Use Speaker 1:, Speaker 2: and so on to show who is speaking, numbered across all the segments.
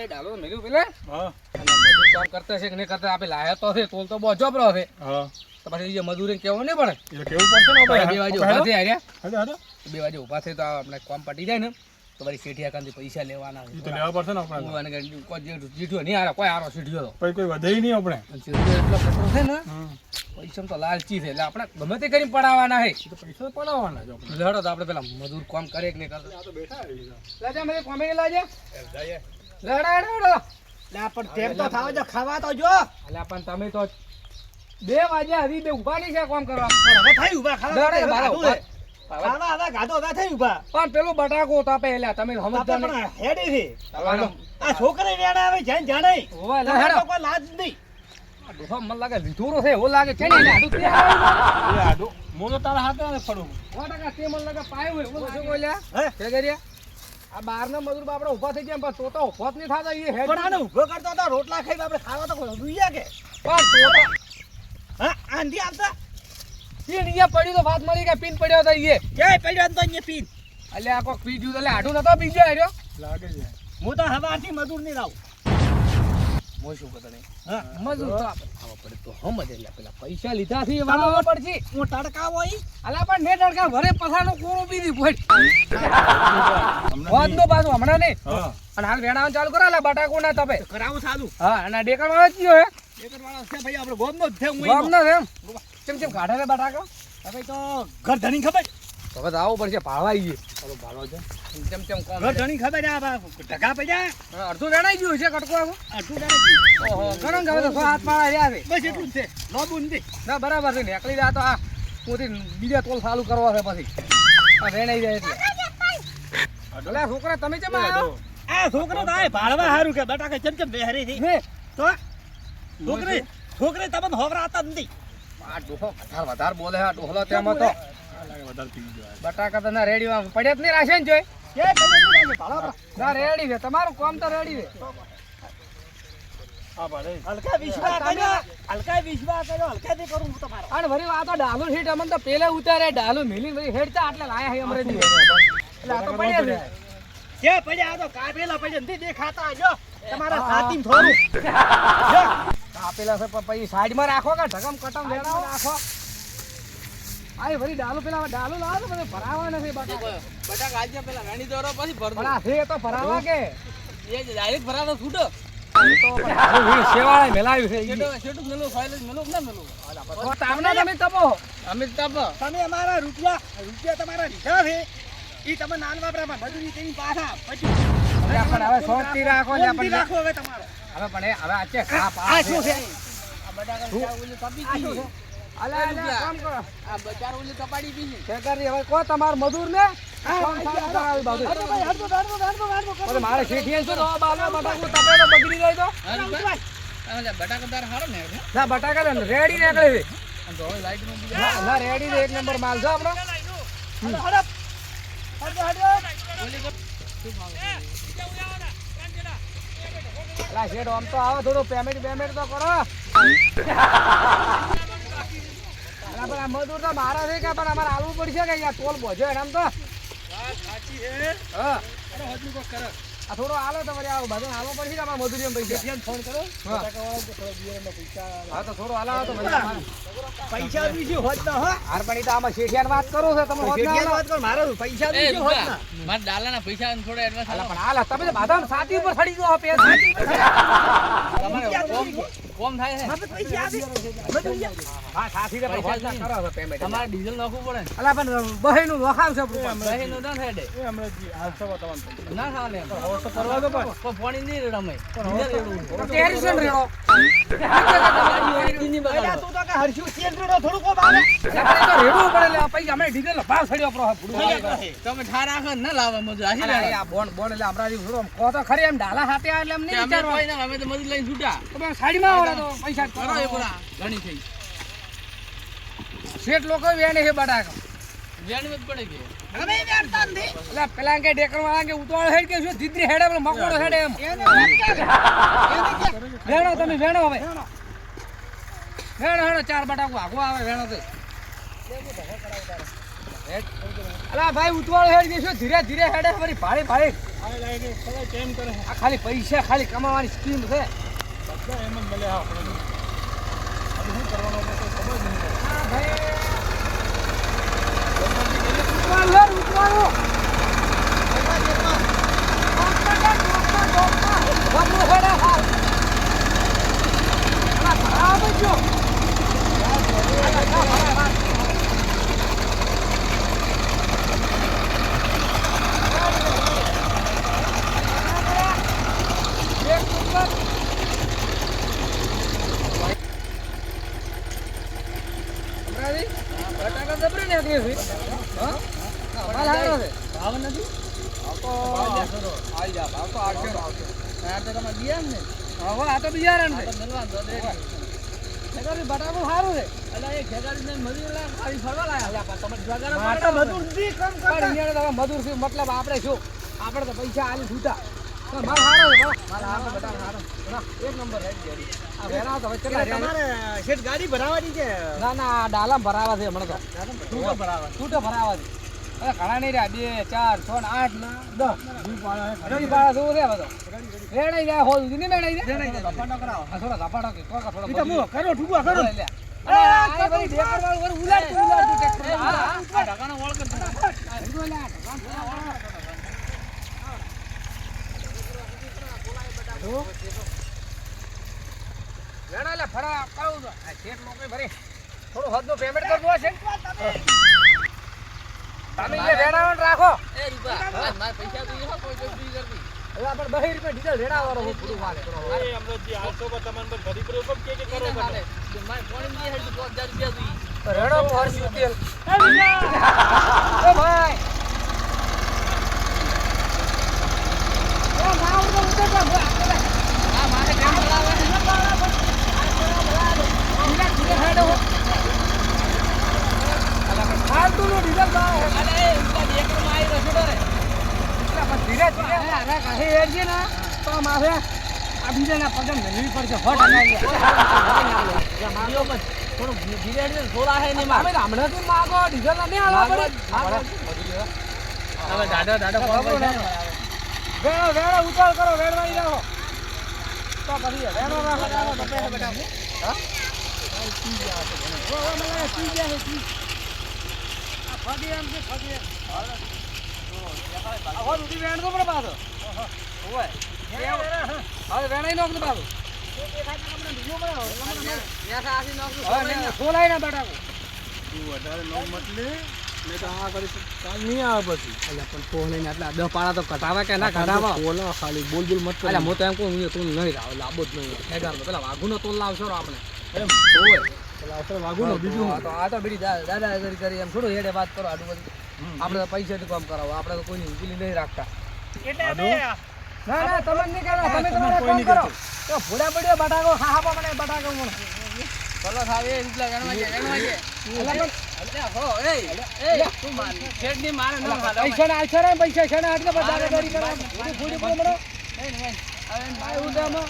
Speaker 1: ડાલો મેલ્યું પેલે
Speaker 2: હા
Speaker 1: અને મજૂર કામ કરતા છે કે નહીં કરતા આપણે લાયા તો છે તોલ તો બહુ જબરો છે
Speaker 2: હા
Speaker 1: તો પછી એ મજૂરીને કેવું નહીં પડે
Speaker 2: એટલે કેવું પડશે ને આપણે
Speaker 1: 2 વાગે ઊભા થઈ આર્યા
Speaker 2: હાલો હાલો
Speaker 1: 2 વાગે ઊભા થઈ તો આપણે કામ પટી જાય ને તો પછી શેઠિયા કાંથી પૈસા લેવાના
Speaker 2: એ તો લેવા પડશે ને આપણે
Speaker 1: હું અને કોઈ જીઠ્યો નહીં આરે કોઈ આરો શીઠ્યો તો
Speaker 2: પછી કોઈ વધે નહીં આપણે
Speaker 1: અને શેઠિયો એટલો કટરો છે ને પૈસા તો લાલચી છે એટલે આપણે ગમે તે કરીને પડાવવાના છે
Speaker 2: તો પૈસા પડાવવાના જ આપણે
Speaker 1: લડો તો આપણે પેલા મજૂર કામ કરે કે નહીં કરતા
Speaker 2: આ તો બેઠા રહી
Speaker 1: લાજા મને કોમે લાજા
Speaker 2: જઈએ
Speaker 1: લડાડો
Speaker 3: લા પણ તેમ તો થાવ જો ખાવા તો જો
Speaker 1: અલ્યા પણ તમે તો 2 વાગ્યા હજી બે ઊભા નહીં છે કામ કરવા
Speaker 3: પણ હવે થઈ ઊભા ખાવા
Speaker 1: લડે મારા
Speaker 3: ખાધું છે. ખાવા હવે ગાધો હવે થઈ ઊભા
Speaker 1: પણ પેલું બટાકો તાપે એલા તમે સમજતા નહીં
Speaker 3: પણ હેડી થી
Speaker 1: તમારો
Speaker 3: આ છોકરી વેણા આવે જાણ જાણે
Speaker 1: હોવા લે
Speaker 3: તમારે
Speaker 1: હેડો
Speaker 3: તો કોઈ લાજ નહીં
Speaker 1: ડોહા મને લાગે લીધુરો છે એવો લાગે છે ને એટલે આડું ત્યાં
Speaker 2: એ આડો હું તો તારા હાથે ને ફરું
Speaker 1: 100% તે મને લાગે પાય હોય એવું શું બોલ્યા
Speaker 3: હે
Speaker 1: કે કર્યા આ બહારના મજૂર બાપડા ઊભા થઈ ગયા પણ તો ઊભો જ નહીં થાતા એ હેડ
Speaker 3: પણ આને ઊભો કરતો તો રોટલા ખાઈને આપણે ખાવા તો કોઈ દુઈયા કે
Speaker 1: પણ તો
Speaker 3: હા આંધી આવતા
Speaker 1: પીન અહીંયા પડ્યું તો વાત મળી કે પીન પડ્યો તો એ
Speaker 3: ક્યાંય પડ્યો તો અહીંયા પીન
Speaker 1: અલ્યા કોક પીજ્યું તો એટલે આડું નતો બીજો આર્યો
Speaker 2: લાગે છે
Speaker 3: હું તો હવે આથી મજૂર નહીં લાવું
Speaker 1: મોય શું કહેતો નહીં
Speaker 3: હા
Speaker 1: મજૂર તો આપણે ખાવા પડે તો હમ જ એટલે પેલા પૈસા લીધા થી વાળવા પડશે
Speaker 3: હું તડકા હોય
Speaker 1: અલા પણ ને તડકા ભરે પસાનો કોરો બીધી પોઈટ હોદ નો બાજુ હમણાં નહીં
Speaker 2: હા
Speaker 1: અને હાલ વેણાવાનું ચાલુ કરો લે બટાકો ના તપે
Speaker 3: કરાવું સાદું
Speaker 1: હા અને ડેકર વાળો જ ગયો હે
Speaker 3: એકર વાળો છે ભાઈ આપણે ગોમનો જ છે હું
Speaker 1: ગામ ના એમ ચમ કાઢે રે બટાકો
Speaker 3: હવે તો ઘર ધણી ખબર
Speaker 1: હવે તો આવું પડશે ભાળવા આવીએ ચાલો ભાળવા છે ચમ કોમ
Speaker 3: ઘર ધણી ખબર આ ઢગા પડ્યા
Speaker 1: અડધું વેણાઈ ગયું છે કટકો આવું
Speaker 3: અડધું દાડે
Speaker 1: ઓહો ઘણો ગમે તો 100 હાથ માળા રહ્યા છે
Speaker 3: બસ એટલું જ છે લોબુ નથી
Speaker 1: ના બરાબર છે નીકળી જાય તો આ પોતે બીજા તોલ ચાલુ કરવા છે પછી આ વેણાઈ જાય એટલે અલા છોકરા તમે ચમ આવ્યો
Speaker 3: આ છોકરો તો આ ભાળવા હારું કે બટાકા ચમચમ બેહરી થી
Speaker 1: ને
Speaker 3: તો છોકરી છોકરી તમને હોવરાતા નથી
Speaker 1: આ ડોહો વધારે બોલે આ ડોહલો તેમાં તો
Speaker 2: લાગે વધારે પી ગયો
Speaker 1: બટાકા તો ના રેડી પડ્યા જ નહીં રાશે ને જોઈ
Speaker 3: કે તમે નહીં ભાળવા
Speaker 1: ના રેડી છે તમારું કામ તો રેડી છે
Speaker 2: હા ભાડે
Speaker 3: હલકા વિશ્વાસ કર્યો હલકા વિશ્વાસ કર્યો હલકાથી કરું હું તમારો
Speaker 1: અને વળી આ તો ડાલુ સીટ અમને તો પેલે ઉતારે ડાલુ મિલી વળી હેડતા આટલે લાયા હે અમરે એટલે આ તો પડ્યા છે
Speaker 3: જે પડ્યા આ તો કાઢેલા પડ્યા નથી દેખાતા જો તમારા હાથીમ થોડું જો
Speaker 1: આપેલા છે પણ પછી સાઈડમાં રાખો કે ઢગમ કટમ વેડાવો રાખો આ વળી ડાલુ પેલા ડાલુ લાવો તો બધે ભરાવા નથી
Speaker 4: બટાકા આજે પેલા વેણી દોરો પછી ભર
Speaker 1: પણ આ છે તો ભરાવા કે
Speaker 4: એ ડાયરેક્ટ ભરાતો છૂટો
Speaker 1: સેવાળા મેલાવ્યું છે
Speaker 4: છેટો છેટો મેલો ફાઇલ મેલો ના મેલો
Speaker 1: તામના તમે તપો
Speaker 4: અમે તપ
Speaker 3: તમે અમારા રૂપિયા તમારા લીધા છે ઈ તમે નાન વાપરામાં મજૂરી તેની પાછા પછી
Speaker 1: પણ હવે શાંતિ રાખો લે
Speaker 3: શાંતિ
Speaker 1: પણ
Speaker 3: રાખો હવે તમારે
Speaker 1: હવે પણ હવે આ છે ખા પા
Speaker 3: આ શું છે
Speaker 4: આ બટાકા ઓલી કપી
Speaker 3: આ શું
Speaker 4: ગઈ
Speaker 3: છે
Speaker 1: અલે અલે કામ કરો
Speaker 4: આ બજાર ઓલી કપાડી ગઈ
Speaker 1: કે કરી હવે કો તમાર મજૂર ને કામ સારું કરાવી બાજુ અરે મારે શેઠિયા શું તો બાલવા બટાકું તપે તો બગડી જાય તો
Speaker 4: બટાકા તાર હારો ને
Speaker 1: ના બટાકા ને રેડી નીકળે છે
Speaker 4: તો લાઈટ નું
Speaker 1: ના રેડી ને એક નંબર માલ છે આપણો અલા શેઠ આમ તો આવો થોડું પેમેન્ટ તો કરો અલા પણ આ મજૂર તો મારા છે કે પણ અમારે આલવું પડશે કે યાર ટોલ બોજો એનામ તો
Speaker 3: સાચી છે
Speaker 1: હા
Speaker 3: અરે હજુ કો કરો
Speaker 1: આ થોડો આલો તો વળી આવો બધું આલવો પડશે કે અમારે મજૂરી પૈસા
Speaker 3: ફોન કરો
Speaker 1: હા. હા તો થોડો આલાવો તો મજા
Speaker 3: પૈસા દીજો હોત ના હો
Speaker 1: હાર પણ ઈ તો આમાં શેઠિયાની વાત કરો છો તમે હોત ના
Speaker 3: શેઠિયાની
Speaker 1: આલો.
Speaker 3: વાત કર મારો પૈસા
Speaker 4: એ
Speaker 3: દીજો હોત ના
Speaker 4: મારા ડાલાના પૈસા થોડા એડવાન્સ
Speaker 1: અલા પણ આલા તમે તો બાદામ સાતી ઉપર સડી ગયો પેન
Speaker 4: કોમ થાય છે
Speaker 3: મારે પૈસા આપી મજૂરી
Speaker 1: હા સાથી ને પણ હોત ના કરો છો પેમેન્ટ
Speaker 4: તમારે ડીઝલ નાખવું પડે ને
Speaker 1: અલા પણ બહેનું વખાવ છે આપણું
Speaker 4: બહી નું ના થાય દે
Speaker 2: એ હમણાં જી હાલ સવા તમારે
Speaker 4: ના ખાલે
Speaker 2: તો કરવા દો પણ
Speaker 4: કોઈ પાણી નહીં રેડમે ડીઝલ રેડવું
Speaker 1: તેરી છે ને રેડો
Speaker 3: અલ્યા તું તો કે હરશું સેન્ટ્રો થોડું કો બાલે
Speaker 1: આપણે તો રેડવું પડે લે પૈસા અમે ડીઝલ ભાવ સડ્યો આપણો
Speaker 4: તમે ઠાર રાખો ને ના લાવે મજૂર આશી
Speaker 1: અલા
Speaker 4: લાવે
Speaker 1: આ બોન એટલે હમણાંથી થોડો કહો તો ખરી એમ ડાલા હાથે એટલે એમ નહીં
Speaker 4: અમે
Speaker 1: વિચારવા
Speaker 4: કોઈ ના અમે તો મજૂર લઈને છૂટા
Speaker 1: તમે સાડીમાં આવડે તો પૈસા
Speaker 4: કરો એ પૂરા ઘણી થઈ
Speaker 1: શેઠ લોકો વેણે છે બટાકા
Speaker 4: વેણવી જ પડે કે
Speaker 3: અમે વેરતા નથી
Speaker 1: એટલે પેલા કે ડેકર વાળા કે ઉતવાળ હેડ કે શું ધીધરી હેડે પેલો મકોડો હેડે એમ
Speaker 3: એને વાત કર
Speaker 1: વેણો તમે વેણો હવે વેણો હેડો ચાર બટાકું આગો આવે વેણો તો અલા ભાઈ ઉતવાળ હેડ કે શું ધીરે ધીરે હેડે ફરી ભાડે ભાડે
Speaker 2: આ લાગે સવાય કેમ કરે
Speaker 1: આ ખાલી પૈસા ખાલી કમાવાની સ્કીમ છે.
Speaker 2: બધા એમ જ મળે હા આપણે હવે શું કરવાનું આપણે તો ખબર જ નહીં પડે.
Speaker 1: હા ભાઈ ઉતવાળો ઉતવાળો
Speaker 4: ભાવ નથી આ તો તમારે બિયારણ ને
Speaker 1: આ તો બિયારણ
Speaker 4: આ
Speaker 1: છે.
Speaker 4: તો મેલવાનું તો રેડી.
Speaker 1: ખેતરથી બટાકું સારું છે.
Speaker 4: એટલે એ ખેગાડીને મજૂર લાગે ખાલી ફરવા લાયા તમે જગાડો
Speaker 3: માતા મજૂરથી કામ
Speaker 1: પણ
Speaker 3: કરતા.
Speaker 1: અહીંયા તો મજૂર છે મતલબ આપણે શું આપણે તો પૈસા આલી છૂટા. તો માલ સારો છે માલ સારો બટાકા સારો. ના એક નંબર રેડી. આ વેરા તો હવે કેટલા
Speaker 3: એટલે
Speaker 1: રહ્યા?
Speaker 3: તમારે શેઠ ગાડી ભરાવાની છે
Speaker 1: ના ના આ ડાલામાં ભરાવા છે હમણાં તો.
Speaker 3: છૂટો ભરાવા
Speaker 1: છૂટો ભરાવા છે. હવે ઘણા નહીં રહ્યા 2 4 6 8 ને 10
Speaker 2: દી પાડા હે
Speaker 1: રડી પાડા જેવું છે બધો. રેડાઈ જાય હોલ સુધી નહીં રેડાઈ જાય.
Speaker 3: રેડાઈ જાય.
Speaker 1: ધપાટો કરાવો. આ થોડા ધપાટો કે કોકા થોડો
Speaker 3: ઈ તો હું કરો ઠુકવા કરો
Speaker 1: લે, લે. અરે આ બધી ડેકર વાળું વળી ઉલાડતું ટ્રેક્ટર. હા હા.
Speaker 4: આ ઢાકાનો વળ કરતા
Speaker 1: આ રીતો લે, આ ઢાંકણ. વેણા લે ફરા કરું તો આ શેઠ નોકરી ભરી થોડું હદનું પેમેન્ટ કરજો છે. તમે એ વેણાવણ રાખો.
Speaker 4: એ રૂપા માર પૈસા તો એ કોઈ ચોરી કરતી
Speaker 1: હવે આપણે 2 રૂપિયા ડીઝલ રેડાવવાનો હું પૂરું વાલે.
Speaker 2: અરે અમરજી 800 પર તમને બસ ભરી પડ્યો કબ કે કરો કરો
Speaker 4: મારે પોણી ની હેડ 5000 રૂપિયા દી
Speaker 1: તો રેડો ફરસી તેલ. એ ભાઈ એ ના ઉડો ઉડો તો
Speaker 4: આ મારે કામ ચલાવે છે
Speaker 1: ધીરે ધીરે હેડો. અલા ફાલતુ નો ડીઝલ ભાવ.
Speaker 4: અરે એ રૂપા એક માં આવી રસોડો રે
Speaker 1: પણ ધીરે ધીરે મારા કાહે હેડજે ને તો મારે આ બીજાના પગમ મેળવી પડશે. હટ અગાઈ
Speaker 4: માર્યો બસ થોડું ધીરે ધીરે થોડા હે ને માર
Speaker 1: તમે હમણાંથી માગો ડીઝલ ના નહીં હાલવા પડે.
Speaker 4: હવે દાડો દાડો કોણ પૈસા
Speaker 1: વેણો વેણો ઉતાર કરો વેણવાઈ રાખો તો પછી વેણો રાખો ચાલો તો પૈસા બેટા. હા ઓ મને પી ગયા છે પી. આ ફાડી આમ છે ફાડી. આ હોલ ઉડી વેણ તો પણ પાછો. ઓય હવે વેણાઈ નોક ને પાછો.
Speaker 4: યાસા આસી નોકરી
Speaker 1: હવે ને ખોલાઈ ના બટાકો.
Speaker 2: તું વધારે નો મતલે નહીં તો આ કરી કાલ નહીં આવે પછી
Speaker 1: અલ્યા પણ કોને ને આટલા 10 પાડા તો કટાવા કે ના કટાવા.
Speaker 2: બોલો ખાલી બોલ બોલ મત
Speaker 1: અલ્યા હું તો એમ કહું હું તો નહીં લાવ લાંબો જ નહીં હેગારનો પેલા વાઘુનો તોલ લાવશો આપણે.
Speaker 2: એમ
Speaker 1: ઓય
Speaker 2: આવશે વાગું ને બીજું
Speaker 1: આ તો બીડી દાદાગીરી કરી એમ થોડું હેડે વાત કરો આડું બધી. આપણે તો પૈસાથી કામ કરાવો આપણે તો કોઈની ઉકેલી નહીં રાખતા.
Speaker 3: એટલે અમે
Speaker 1: ના ના તમે નહીં કરવા તમે
Speaker 2: તમે
Speaker 1: તમારે
Speaker 2: કોઈ
Speaker 1: કામ
Speaker 2: નહીં
Speaker 1: કરો.
Speaker 2: કરતો.
Speaker 1: તો ભૂડા પડ્યો બટાકો હાહા મને બટાકો મને.
Speaker 4: ભલો થાવે એ રૂપલા ગણવા છે
Speaker 1: અલ્યા
Speaker 4: અલ્યા હો એ તું માર શેડ ની મારે ન ખાડો
Speaker 1: પૈસા ના આલશો ને પૈસા છે ને આટલે બધા દાદાગીરી કરો. ભૂડી પડ્યો મને. ભાઈ ઉડામાં.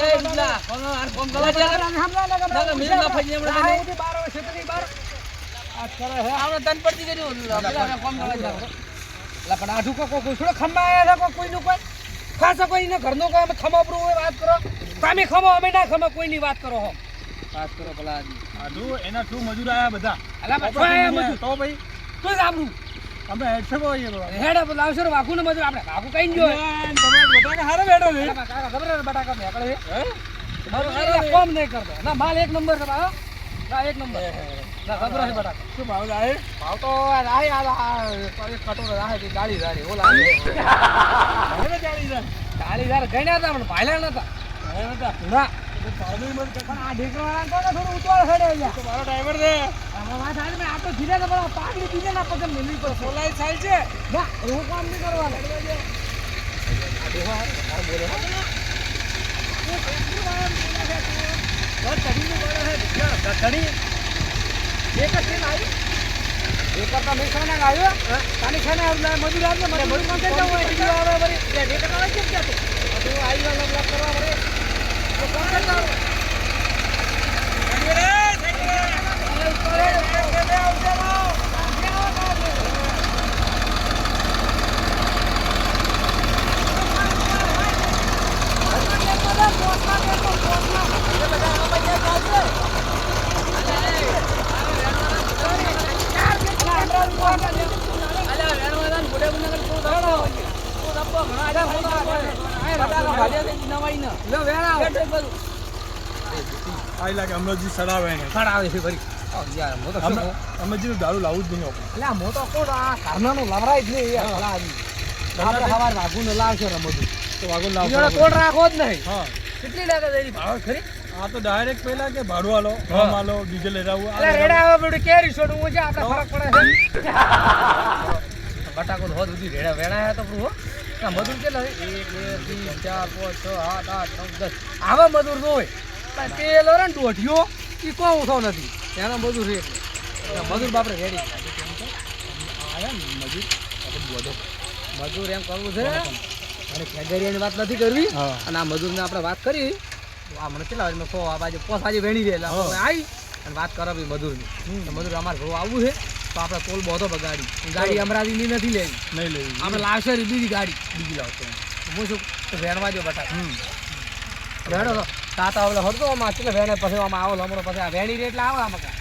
Speaker 4: એ રૂપલા કોનો આર ફોન કરવા જા ના મિલ ના ફઈ એમડા ને
Speaker 1: આ બાર વર્ષ સુધી બાર આ કરે હે.
Speaker 4: આપણે તન પડતી કર્યું પેલા ફોન કરવા જા
Speaker 1: લા પણ આઠું કો કોઈ છોડો ખંબા આયા છે કોઈનું કોઈ ખાસા કોઈને ઘરનો કોઈ અમે ખમાપરું હોય વાત કરો. તમે ખમો અમે ના ખમો કોઈની વાત કરો હો. વાત કરો ભલા આદમી.
Speaker 2: આધુ એના થ્રુ મજૂર આયા બધા
Speaker 1: અલા પાછો આયા મજૂર.
Speaker 2: તો ભાઈ
Speaker 1: કોઈ આબરું
Speaker 2: અમે હેડશે બોઈએ બાબા
Speaker 1: હેડે લાવશો ને વાકુને મજૂર આપણે કાકુ કઈ ન જોય.
Speaker 2: તમે બટાકા હારે બેઠો ને
Speaker 1: અલા કાકા ખબર બટાકા મેકળે હે કોમ નહીં કરતો ના માલ એક નંબર છે બા. ના એક નંબર ના ખબર છે બટાકા.
Speaker 2: શું ભાવ જાય
Speaker 1: ભાવ તો રાહી આ એક કટોરો રાહી ગાડી ગાડી ઓલા
Speaker 2: હવે ચાલી જાય
Speaker 1: ગાડી ગાડી ગણ્યા હતા પણ ભાઈલા નતા.
Speaker 2: હવે નતા
Speaker 1: ના
Speaker 2: પાવડી મત
Speaker 1: પણ આ ઢેકરાવાળા તો થોડું ઉતવાળ હેડે અહીંયા.
Speaker 2: તો મારો ડ્રાઈવર છે
Speaker 1: આમાં વાત આવી આ તો ધીરે તો પણ પાઘડી બીજાના પગે મેલવી પડશે.
Speaker 2: સોલાઈ થાય છે
Speaker 1: ના એવું કામ નહીં કરવાનું. આ દેખો આ બોલે હો. એક જ ટ્રેન આવી. એક કરતા મહેસાણા આવ્યો. તાની ખાને મજૂર આવ્યો મને મજૂર કોણ જવું હોય બીજું આવે વળી. ઢેકર આવે કેમ ક્યાં તો આવી વાળા બ્લોક કરવા વળી તો કોણ જવું
Speaker 3: રે, રે, રે.
Speaker 4: અલ્યા વેણવાના ગોડે બને તો ધરણો તો ડબ્બો ઘણા આડા મોટા પટાકા ભાડ્યા છે નવાઈ ન લે વેણા બેઠે બધું
Speaker 2: આઈ લાગે અમરજી સડાવે ને
Speaker 4: ખડાવે છે ભરી યાર મો તો
Speaker 2: અમરજીનું દારૂ લાવવું જ નહીં આપણે.
Speaker 1: એટલે આ મોટો કોણ આ ઘરનાનો લવરાય જ નહીં યાર ભલા આદમી. આપણે સવાર વાઘુને લાવશે રમતું
Speaker 2: તો વાગો
Speaker 1: બીજોને
Speaker 2: લાવ
Speaker 1: કોણ રાખો જ નહીં.
Speaker 2: હા
Speaker 4: કેટલી લાગે છે એની ભાવ ખરી
Speaker 2: આ તો ડાયરેક્ટ પહેલા કે ભાડું આલો હમ આલો ડીઝલ લેરાવું
Speaker 1: એટલે રેડા હવે બધું કેરી છોડું હું છે આપણે ફરક પડે છે.
Speaker 4: બટાકો તો હોદ સુધી રેડા વેણા તો પૂરો આ મજૂર કેટલા છે 1 2 3 4 5 6 7 8 9 10
Speaker 1: આવા મજૂર ન હોય પણ પેલો રે ને દોઢિયો ઈ કોઈ ઊંધો નથી એનો મજૂર છે એટલે મજૂર બાપરે રેડી
Speaker 2: આયા ને મજૂર આપણે બોધો
Speaker 1: મજૂર એમ કરવું છે અને ખેગરિયાની વાત નથી કરવી
Speaker 2: હા.
Speaker 1: અને આ મજૂરને આપણે વાત કરી તો આ મને કેટલા વાગે સો આ બાજુ પોસાજી વેણી દે એટલે આપણે આવી અને વાત કરાવી મજૂરની તો મજૂર અમારે ઘરો આવવું છે તો આપણે ટોલ બોધો બગાડી ગાડી અમરાવતીની નથી લેવી
Speaker 2: નહીં લેવી
Speaker 1: આપણે લાવશે રી બીજી ગાડી
Speaker 2: બીજી લાવશે
Speaker 1: હું શું વેણવા જો બટા વેણો તો તાતા ઓલે હરતો આમાં એટલે વેણે પછી આમાં આવો લમણો પછી આ વેણી રે એટલે આવે આમાં